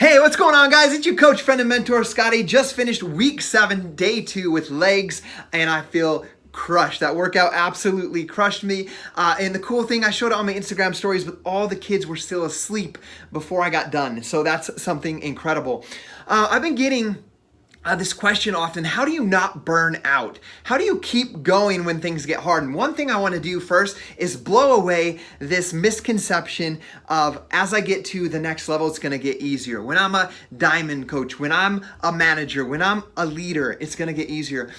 Hey, what's going on, guys? It's your coach, friend, and mentor, Scotty. Just finished week 7, day 2 with legs, and I feel crushed. That workout absolutely crushed me. And the cool thing, I showed it on my Instagram stories, but all the kids were still asleep before I got done. So that's something incredible. I've been getting this question often: how do you not burn out? How do you keep going when things get hard? And one thing I want to do first is blow away this misconception of, as I get to the next level, it's going to get easier. When I'm a diamond coach, when I'm a manager, when I'm a leader, it's going to get easier.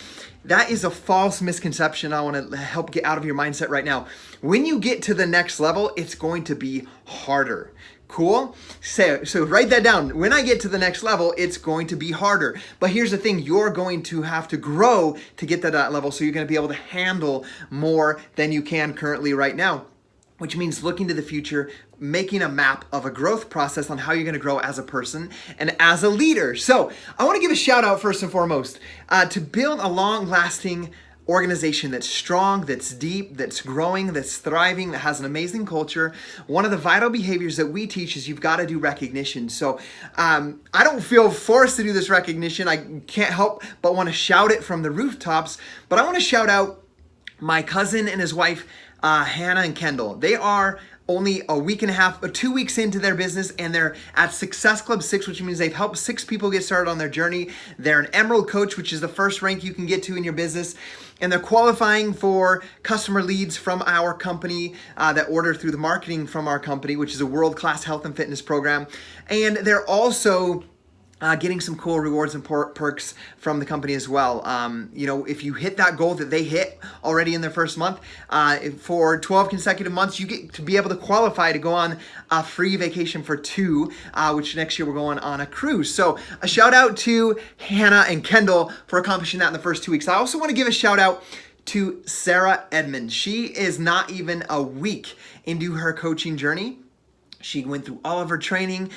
That is a false misconception I want to help get out of your mindset right now. When you get to the next level, it's going to be harder. Cool? So write that down. When I get to the next level, it's going to be harder. But here's the thing, you're going to have to grow to get to that level, so you're going to be able to handle more than you can currently right now. Which means looking to the future, making a map of a growth process on how you're going to grow as a person and as a leader. So I want to give a shout out first and foremost to build a long-lasting organization that's strong, that's deep, that's growing, that's thriving, that has an amazing culture. One of the vital behaviors that we teach is you've got to do recognition. So I don't feel forced to do this recognition. I can't help but want to shout it from the rooftops. But I want to shout out my cousin and his wife, Hannah and Kendall. They are only a week and a half, or 2 weeks into their business, and they're at Success Club 6, which means they've helped 6 people get started on their journey. They're an Emerald Coach, which is the first rank you can get to in your business. And they're qualifying for customer leads from our company that order through the marketing from our company, which is a world-class health and fitness program. And they're also getting some cool rewards and perks from the company as well. If you hit that goal that they hit already in their first month, for 12 consecutive months, you get to be able to qualify to go on a free vacation for 2, which next year we're going on a cruise. So a shout out to Hannah and Kendall for accomplishing that in the first 2 weeks. I also want to give a shout out to Sarah Edmonds. She is not even a week into her coaching journey. She went through all of her training,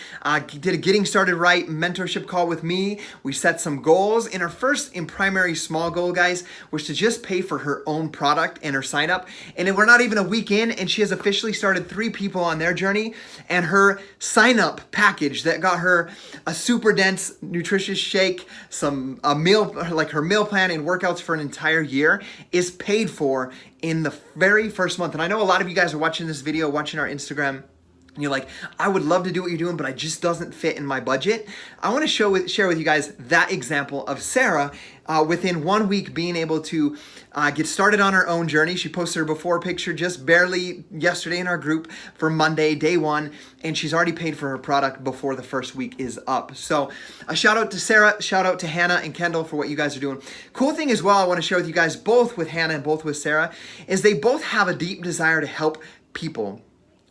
did a Getting Started Right mentorship call with me. We set some goals. And her first and primary small goal, guys, was to just pay for her own product and her sign up. And then we're not even a week in, and she has officially started 3 people on their journey. And her sign up package that got her a super dense, nutritious shake, a meal, like her meal plan and workouts for an entire year, is paid for in the very first month. And I know a lot of you guys are watching this video, watching our Instagram, and you're like, I would love to do what you're doing, but it just doesn't fit in my budget. I want to share with you guys that example of Sarah within 1 week being able to get started on her own journey. She posted her before picture just barely yesterday in our group for Monday, day 1, and she's already paid for her product before the first week is up. So a shout out to Sarah, shout out to Hannah and Kendall for what you guys are doing. Cool thing as well I want to share with you guys, both with Hannah and both with Sarah, is they both have a deep desire to help people.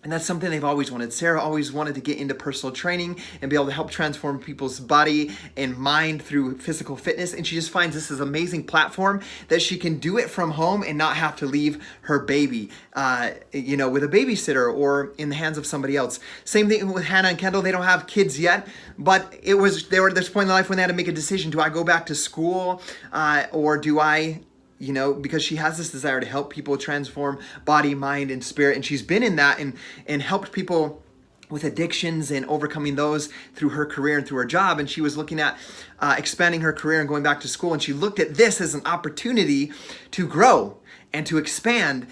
And that's something they've always wanted. Sarah always wanted to get into personal training and be able to help transform people's body and mind through physical fitness. And she just finds this is an amazing platform that she can do it from home and not have to leave her baby, with a babysitter or in the hands of somebody else. Same thing with Hannah and Kendall. They don't have kids yet, but they were at this point in life when they had to make a decision. Do I go back to school or do I... because she has this desire to help people transform body, mind, and spirit. And she's been in that and helped people with addictions and overcoming those through her career and through her job. And she was looking at expanding her career and going back to school. And she looked at this as an opportunity to grow and to expand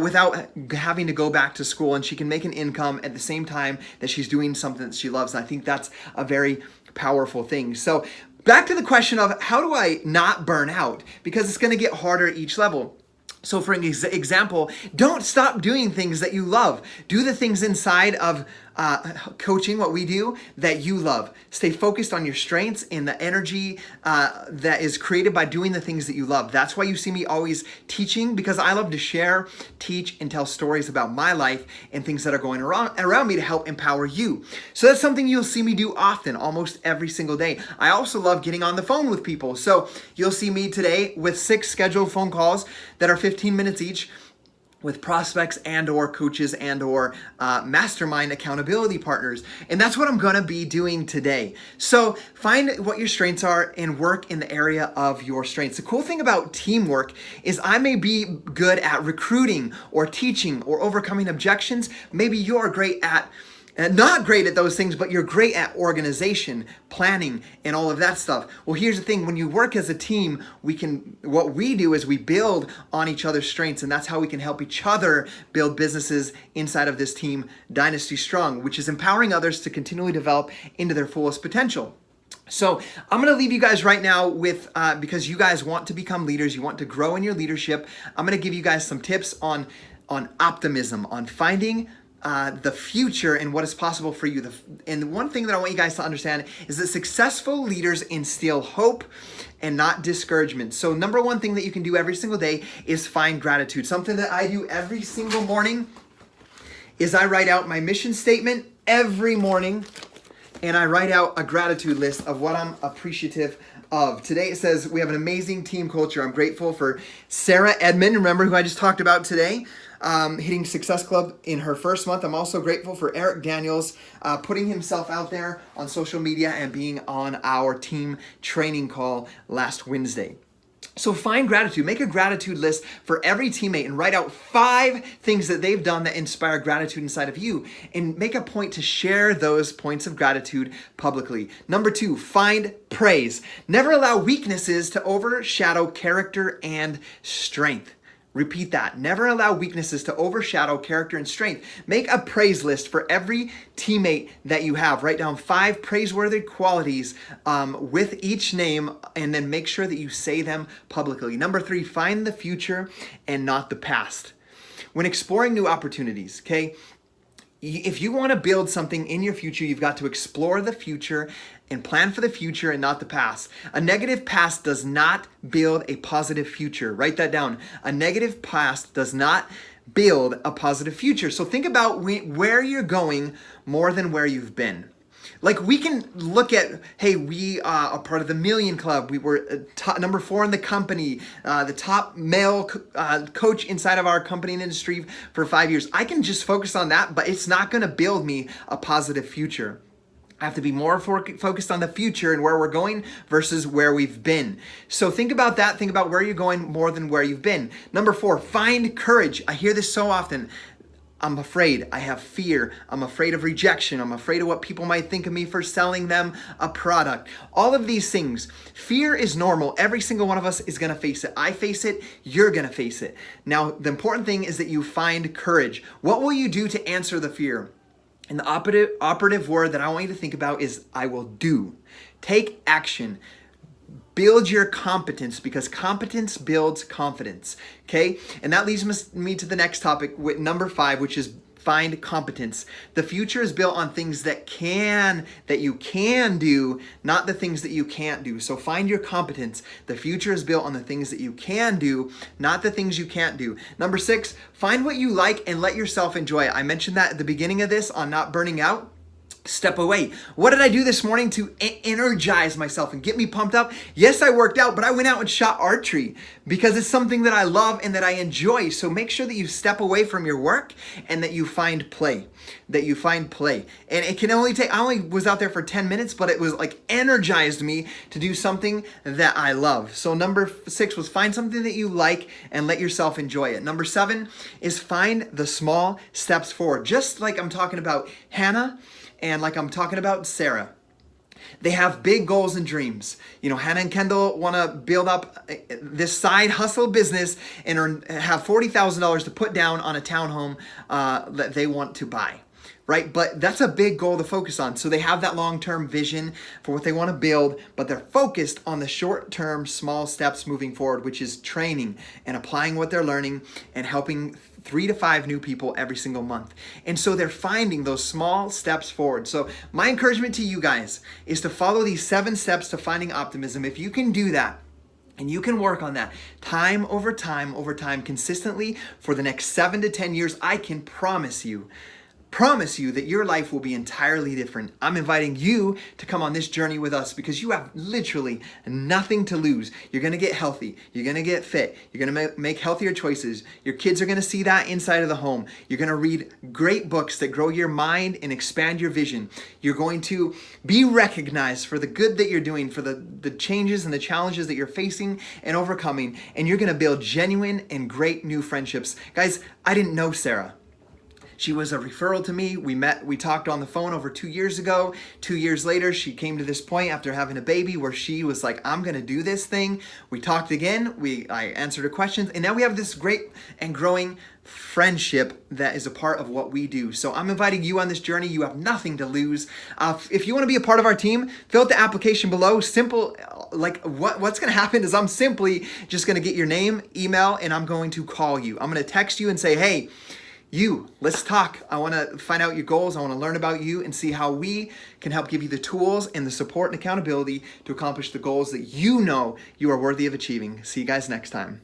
without having to go back to school. And she can make an income at the same time that she's doing something that she loves. And I think that's a very powerful thing. So back to the question of how do I not burn out? Because it's going to get harder at each level. So for example, don't stop doing things that you love. Do the things inside of coaching, what we do, that you love. Stay focused on your strengths and the energy that is created by doing the things that you love. That's why you see me always teaching, because I love to share, teach, and tell stories about my life and things that are going around me to help empower you. So that's something you'll see me do often, almost every single day. I also love getting on the phone with people. So you'll see me today with 6 scheduled phone calls that are 15 minutes each, with prospects and or coaches and or mastermind accountability partners. And that's what I'm gonna be doing today. So find what your strengths are and work in the area of your strengths. The cool thing about teamwork is I may be good at recruiting or teaching or overcoming objections. Maybe you're great at and not great at those things, but you're great at organization, planning, and all of that stuff. Well, here's the thing. When you work as a team, what we do is we build on each other's strengths, and that's how we can help each other build businesses inside of this team, Dynasty Strong, which is empowering others to continually develop into their fullest potential. So I'm going to leave you guys right now with, because you guys want to become leaders, you want to grow in your leadership, I'm going to give you guys some tips on optimism, on finding the future and what is possible for you. And one thing that I want you guys to understand is that successful leaders instill hope and not discouragement. So number one thing that you can do every single day is find gratitude. Something that I do every single morning is I write out my mission statement every morning, and I write out a gratitude list of what I'm appreciative of. Today it says, we have an amazing team culture. I'm grateful for Sarah Edmond, remember who I just talked about today, hitting Success Club in her first month. I'm also grateful for Eric Daniels putting himself out there on social media and being on our team training call last Wednesday. So find gratitude. Make a gratitude list for every teammate and write out 5 things that they've done that inspire gratitude inside of you, and make a point to share those points of gratitude publicly. Number 2, find praise. Never allow weaknesses to overshadow character and strength. Repeat that. Never allow weaknesses to overshadow character and strength. Make a praise list for every teammate that you have. Write down 5 praiseworthy qualities with each name, and then make sure that you say them publicly. Number 3, find the future and not the past. When exploring new opportunities, okay? If you want to build something in your future, you've got to explore the future and plan for the future and not the past. A negative past does not build a positive future. Write that down. A negative past does not build a positive future. So think about where you're going more than where you've been. Like, we can look at, hey, we are part of the Million Club. We were number 4 in the company, the top male coach inside of our company and industry for 5 years. I can just focus on that, but it's not going to build me a positive future. I have to be more focused on the future and where we're going versus where we've been. So think about that. Think about where you're going more than where you've been. Number 4, find courage. I hear this so often. I'm afraid. I have fear. I'm afraid of rejection. I'm afraid of what people might think of me for selling them a product. All of these things. Fear is normal. Every single one of us is going to face it. I face it. You're going to face it. Now, the important thing is that you find courage. What will you do to answer the fear? And the operative word that I want you to think about is I will do. Take action. Build your competence, because competence builds confidence, okay? And that leads me to the next topic, with number 5, which is find competence. The future is built on things that you can do, not the things that you can't do. So find your competence. The future is built on the things that you can do, not the things you can't do. Number 6, find what you like and let yourself enjoy it. I mentioned that at the beginning of this on not burning out. Step away. What did I do this morning to energize myself and get me pumped up? Yes, I worked out, but I went out and shot archery because it's something that I love and that I enjoy. So make sure that you step away from your work and that you find play. And it can only take, I only was out there for 10 minutes, but it was like energized me to do something that I love. So number 6 was find something that you like and let yourself enjoy it. Number 7 is find the small steps forward. Just like I'm talking about Hannah, and like I'm talking about Sarah. They have big goals and dreams. You know, Hannah and Kendall want to build up this side hustle business and have $40,000 to put down on a townhome that they want to buy, right? But that's a big goal to focus on. So they have that long-term vision for what they want to build, but they're focused on the short-term small steps moving forward, which is training and applying what they're learning and helping 3 to 5 new people every single month. And so they're finding those small steps forward. So my encouragement to you guys is to follow these 7 steps to finding optimism. If you can do that, and you can work on that time over time, consistently for the next 7 to 10 years, I can promise you that your life will be entirely different. I'm inviting you to come on this journey with us because you have literally nothing to lose. You're going to get healthy. You're going to get fit. You're going to make healthier choices. Your kids are going to see that inside of the home. You're going to read great books that grow your mind and expand your vision. You're going to be recognized for the good that you're doing, for the changes and the challenges that you're facing and overcoming. And you're going to build genuine and great new friendships. Guys, I didn't know Sarah. She was a referral to me. We talked on the phone over 2 years ago. 2 years later, she came to this point after having a baby where she was like, I'm gonna do this thing. We talked again, I answered her questions, and now we have this great and growing friendship that is a part of what we do. So I'm inviting you on this journey. You have nothing to lose. If you want to be a part of our team, fill out the application below. Simple, like what's going to happen is I'm simply just going to get your name, email, and I'm going to call you. I'm going to text you and say, hey, let's talk. I want to find out your goals. I want to learn about you and see how we can help give you the tools and the support and accountability to accomplish the goals that you know you are worthy of achieving. See you guys next time.